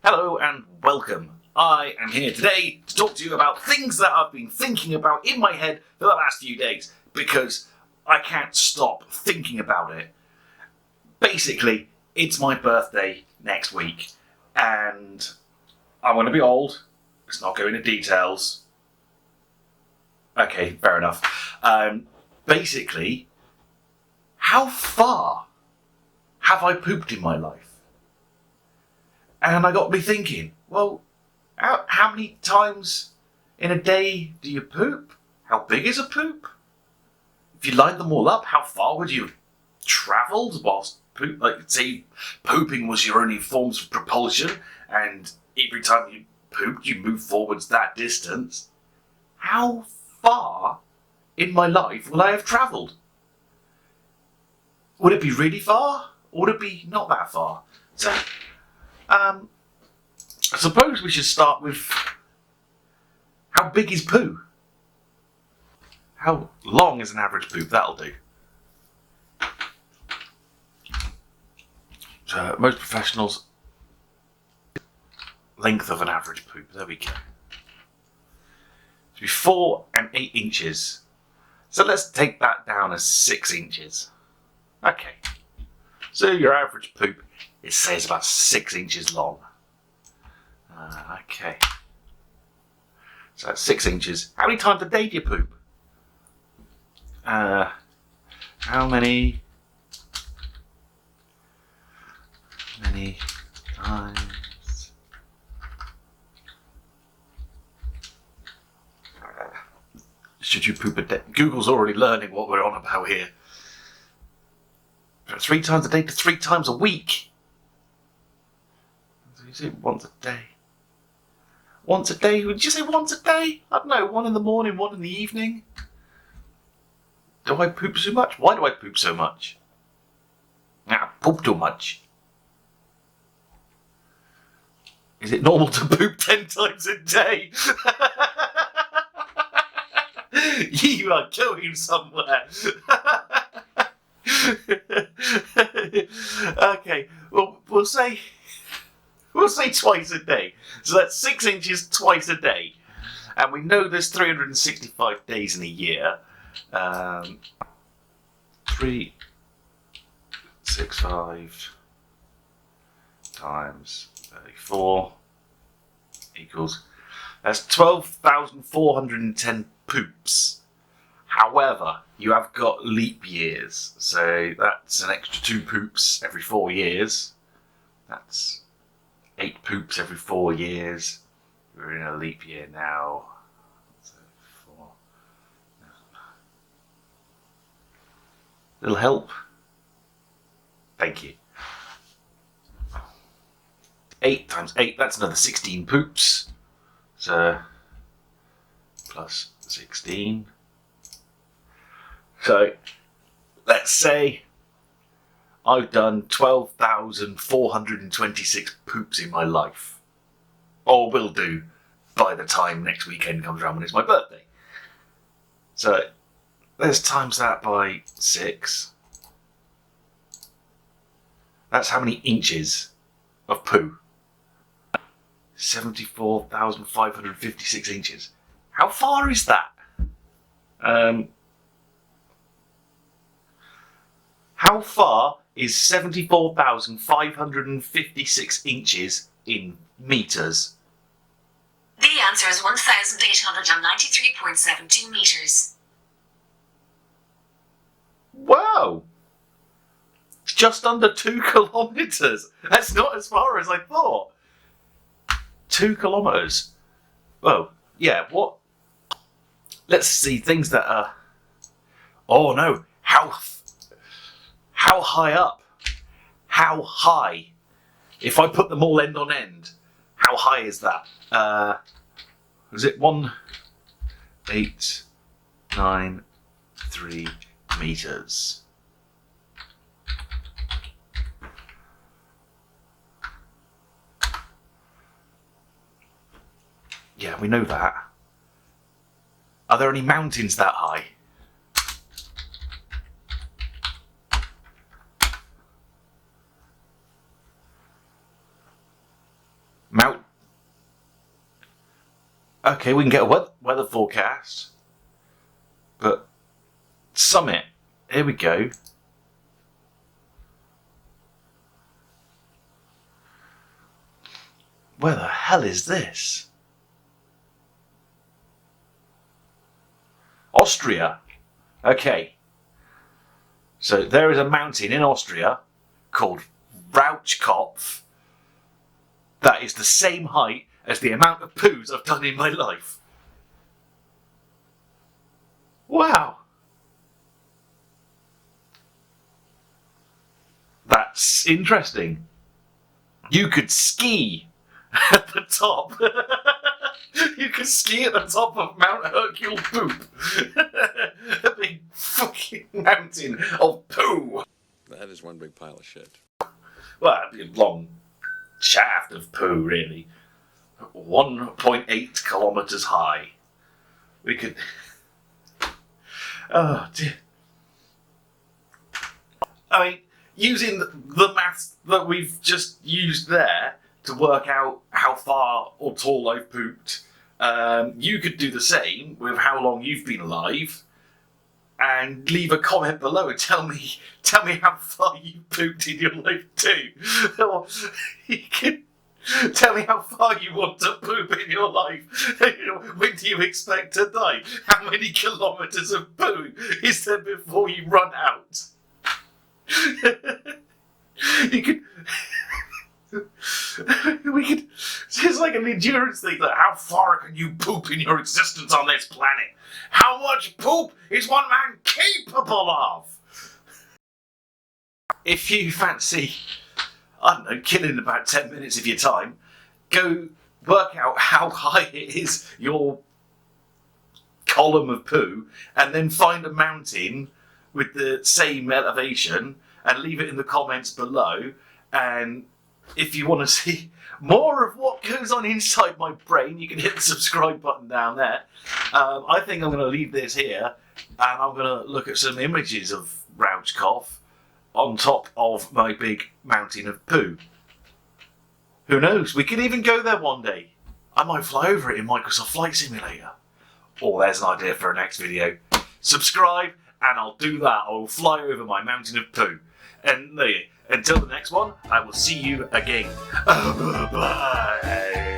Hello and welcome. I am here today to talk to you about things that I've been thinking about in my head for the last few days because I can't stop thinking about it. Basically, it's my birthday next week and I'm going to be old. Let's not go into details. Okay, fair enough. Basically, how far have I pooped in my life? And I got me thinking, well, how many times in a day do you poop? How big is a poop? If you lined them all up, how far would you have travelled whilst poop? Like, say, pooping was your only forms of propulsion, and every time you pooped, you moved forwards that distance. How far in my life will I have travelled? Would it be really far? Or would it be not that far? So, I suppose we should start with how big is poo? How long is an average poop? That'll do. So most professionals, length of an average poop. There we go. It's be 4 and 8 inches. So let's take that down as 6 inches. Okay. So your average poop, it says about 6 inches long. Okay. So that's 6 inches. How many times a day do you poop? How many times? Should you poop a day? Google's already learning what we're on about here. 3 times a day to 3 times a week. So you say once a day. Once a day? Would you say once a day? I don't know, 1 in the morning, 1 in the evening. Do I poop so much? Why do I poop so much? I poop too much. Is it normal to poop 10 times a day? You are going somewhere. Okay, well, we'll say twice a day. So that's 6 inches twice a day. And we know there's 365 days in a year. 365 times 34 equals, that's 12,410 poops. However, you have got leap years, so that's an extra 2 poops every 4 years. That's 8 poops every 4 years. We're in a leap year now. So 4. Little help? Thank you. 8 times 8, that's another 16 poops. So, plus 16. So, let's say I've done 12,426 poops in my life. Or will do by the time next weekend comes around when it's my birthday. So, let's times that by 6. That's how many inches of poo? 74,556 inches. How far is that? How far is 74,556 inches in meters? The answer is 1,893.72 meters. Wow! It's just under 2 kilometres. That's not as far as I thought. 2 kilometres. Well, yeah, what? Let's see things that are... Oh no, how high up? How high? If I put them all end on end, how high is that? Is it 1,893 meters? Yeah, we know that. Are there any mountains that high? Mount. Okay, we can get a weather forecast. But summit. Here we go. Where the hell is this? Austria. Okay. So there is a mountain in Austria called Rauchkopf that is the same height as the amount of poos I've done in my life. Wow. That's interesting. You could ski at the top. You could ski at the top of Mount Hercule Poop. A big fucking mountain of poo. That is one big pile of shit. Well, it'd be a long shaft of poo, really. 1.8 kilometres high. We could... Oh, dear. I mean, using the maths that we've just used there to work out how far or tall I've pooped, you could do the same with how long you've been alive, and leave a comment below and tell me how far you pooped in your life too. Or you could tell me how far you want to poop in your life. When do you expect to die? How many kilometres of poo is there before you run out? You could... It's like an endurance thing. Like, how far can you poop in your existence on this planet? How much poop is one man capable of? If you fancy, I don't know, killing about 10 minutes of your time, go work out how high it is your column of poo, and then find a mountain with the same elevation and leave it in the comments below. And if you want to see more of what goes on inside my brain, you can hit the subscribe button down there. I think I'm going to leave this here, and I'm going to look at some images of Rauchkopf on top of my big mountain of poo. Who knows? We could even go there one day. I might fly over it in Microsoft Flight Simulator. Oh, there's an idea for a next video. Subscribe, and I'll do that. I'll fly over my mountain of poo. And there you go. Until the next one, I will see you again. Bye.